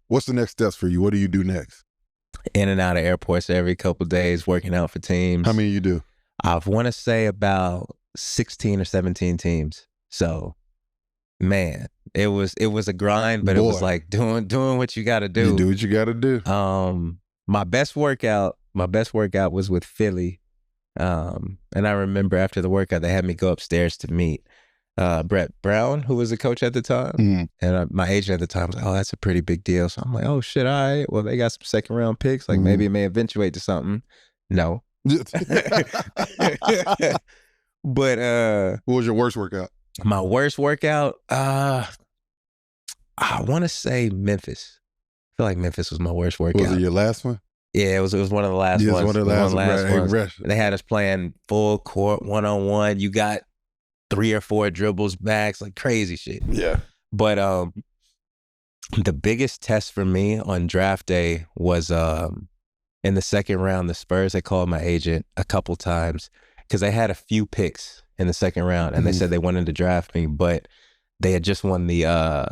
What's the next steps for you? What do you do next? In and out of airports every couple of days, working out for teams. How many you do? I want to say about 16 or 17 teams. So, man, it was a grind, but it was like doing what you got to do. You do what you got to do. My best workout was with Philly. And I remember after the workout, they had me go upstairs to meet Brett Brown, who was the coach at the time. And my agent at the time was like, oh, that's a pretty big deal. So I'm like, oh, shit, all right. Well, they got some second round picks. Like maybe it may eventuate to something. No. But what was your worst workout? My worst workout, I want to say Memphis. I feel like Memphis was my worst workout. Was it your last one? Yeah, it was one of the last ones. One of the last ones. They had us playing full court, one-on-one. You got 3 or 4 dribbles backs, like crazy shit. Yeah. But the biggest test for me on draft day was in the second round. The Spurs, they called my agent a couple times because they had a few picks in the second round, and they said they wanted to draft me, but they had just won the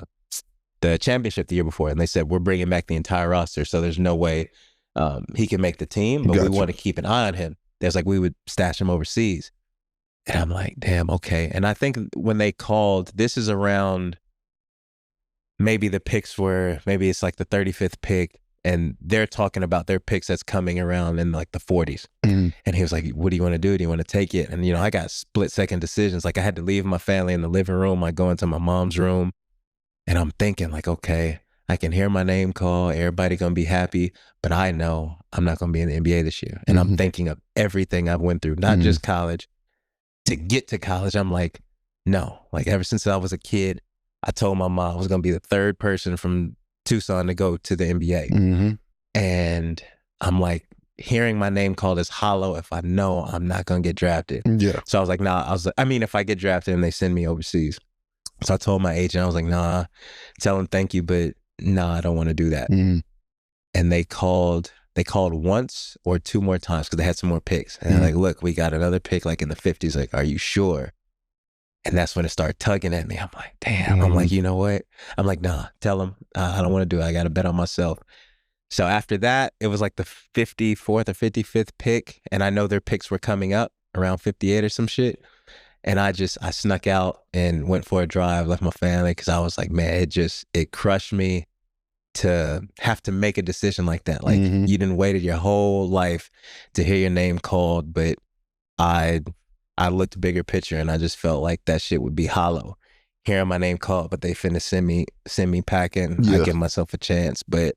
championship the year before, and they said, we're bringing back the entire roster, so there's no way he can make the team, but we want to keep an eye on him. There's like, we would stash him overseas. And I'm like, damn, okay. And I think when they called, this is around maybe the picks were, maybe it's like the 35th pick, and they're talking about their picks that's coming around in like the 40s. And he was like, what do you want to do? Do you want to take it? And, I got split-second decisions. Like, I had to leave my family in the living room. I go into my mom's room, and I'm thinking like, okay, I can hear my name call. Everybody going to be happy, but I know I'm not going to be in the NBA this year. And I'm thinking of everything I've went through, not just college. To get to college, I'm like, no. Like, ever since I was a kid, I told my mom I was going to be the 3rd person from Tucson to go to the NBA. And I'm like, hearing my name called is hollow if I know I'm not going to get drafted. Yeah. So I was like, nah. If I get drafted and they send me overseas. So I told my agent, I was like, nah, tell him thank you, but nah, I don't want to do that. And they called once or 2 more times because they had some more picks. And they're like, look, we got another pick like in the 50s. Like, are you sure? And that's when it started tugging at me. I'm like, damn. I'm like, you know what? I'm like, nah, tell them I don't want to do it. I got to bet on myself. So after that, it was like the 54th or 55th pick. And I know their picks were coming up around 58 or some shit. And I snuck out and went for a drive, left my family because I was like, man, it crushed me to have to make a decision like that. Like, you didn't waited your whole life to hear your name called, but I looked bigger picture, and I just felt like that shit would be hollow. Hearing my name called, but they finna send me packing. I give myself a chance. But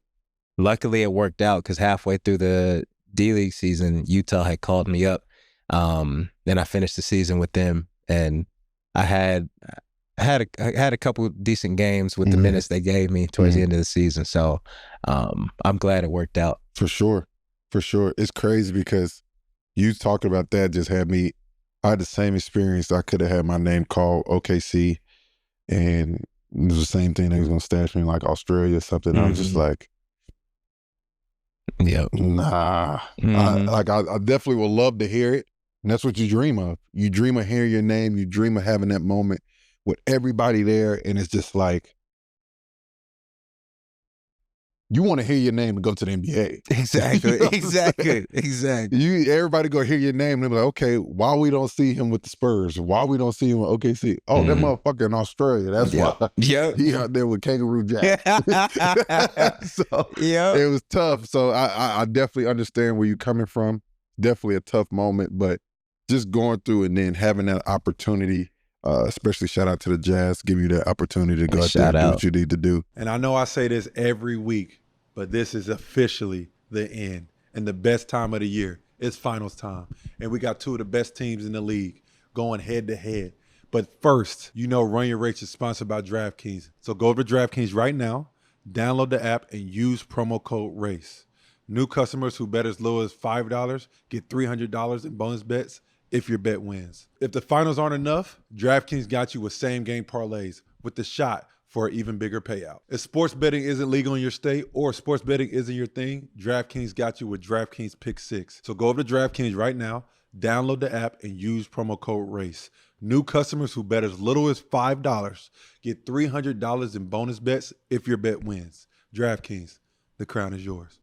luckily it worked out because halfway through the D League season, Utah had called me up. And I finished the season with them, and I had a couple decent games with the minutes they gave me towards the end of the season. So I'm glad it worked out. For sure. It's crazy because you talking about that just had me, I had the same experience. I could have had my name called OKC, and it was the same thing. They was going to stash me in like Australia or something. I was just like, nah. I definitely would love to hear it. And that's what you dream of. You dream of hearing your name. You dream of having that moment with everybody there, and it's just like, you want to hear your name to go to the NBA. Exactly. You know Exactly. Everybody go hear your name, and they're like, okay, why we don't see him with the Spurs? Why we don't see him with OKC? Oh, that motherfucker in Australia. That's why. Yeah. He out there with Kangaroo Jack. So it was tough. So I definitely understand where you're coming from. Definitely a tough moment, but just going through and then having that opportunity, especially shout out to the Jazz, give you that opportunity to go out there and do what you need to do. And I know I say this every week, but this is officially the end and the best time of the year. It's finals time, and we got 2 of the best teams in the league going head to head. But first, Run Your Race is sponsored by DraftKings. So go over to DraftKings right now, download the app, and use promo code RACE. New customers who bet as low as $5 get $300 in bonus bets if your bet wins. If the finals aren't enough, DraftKings got you with same-game parlays with the shot for an even bigger payout. If sports betting isn't legal in your state or sports betting isn't your thing, DraftKings got you with DraftKings Pick 6. So go over to DraftKings right now, download the app, and use promo code RACE. New customers who bet as little as $5 get $300 in bonus bets if your bet wins. DraftKings, the crown is yours.